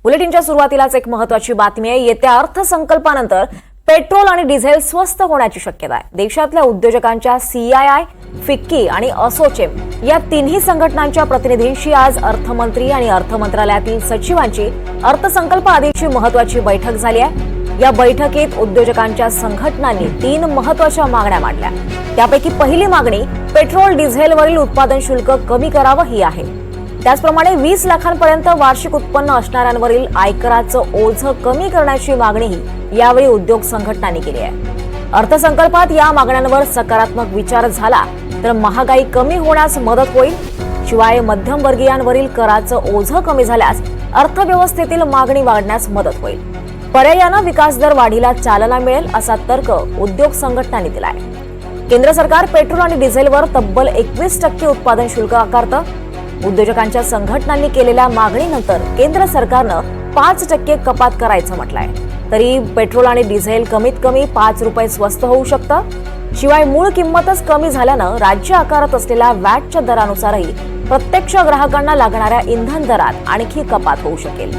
बुलेटिनच्या सुरुवातीलाच एक महत्त्वाची बातमी आहे। येत्या अर्थसंकल्पानंतर पेट्रोल आणि डिझेल स्वस्त होण्याची शक्यता आहे। देशातल्या उद्योजकांच्या सीआयआय, फिक्की आणि असोचेम या तिन्ही संघटनांच्या प्रतिनिधींशी आज अर्थमंत्री आणि अर्थ मंत्रालयातील सचिवांची अर्थसंकल्पाआधीची महत्त्वाची बैठक झाली आहे। या बैठकीत उद्योजकांच्या संघटनांनी 3 महत्त्वाच्या मागण्या मांडल्या। त्यापैकी पहिली मागणी पेट्रोल डिझेलवरील उत्पादन शुल्क कमी करावं ही आहे। त्याचप्रमाणे 20 लाखांपर्यंत वार्षिक उत्पन्न असणाऱ्यांवरील आयकराचं ओझं कमी करण्याची मागणीही यावेळी उद्योग संघटनांनी केली आहे। अर्थसंकल्पात या मागण्यांवर सकारात्मक विचार झाला तर महागाई कमी होण्यास मदत होईल। शिवाय मध्यमवर्गीयांवरील कराचं ओझं कमी झाल्यास अर्थव्यवस्थेतील मागणी वाढण्यास मदत होईल। पर्यायानं विकास दर वाढीला चालना मिळेल असा तर्क उद्योग संघटनांनी दिलाय। केंद्र सरकार पेट्रोल आणि डिझेलवर तब्बल 21% उत्पादन शुल्क आकारतं। उद्योजकांच्या संघटनांनी केलेल्या मागणीनंतर केंद्र सरकारनं 5% कपात करायचं म्हटलंय। तरी पेट्रोल आणि डिझेल कमीत कमी 5 रुपये स्वस्त होऊ शकतं। शिवाय मूळ किंमतच कमी झाल्यानं राज्य आकारत असलेल्या वॅटच्या दरानुसारही प्रत्यक्ष ग्राहकांना लागणाऱ्या इंधन दरात आणखी कपात होऊ शकेल।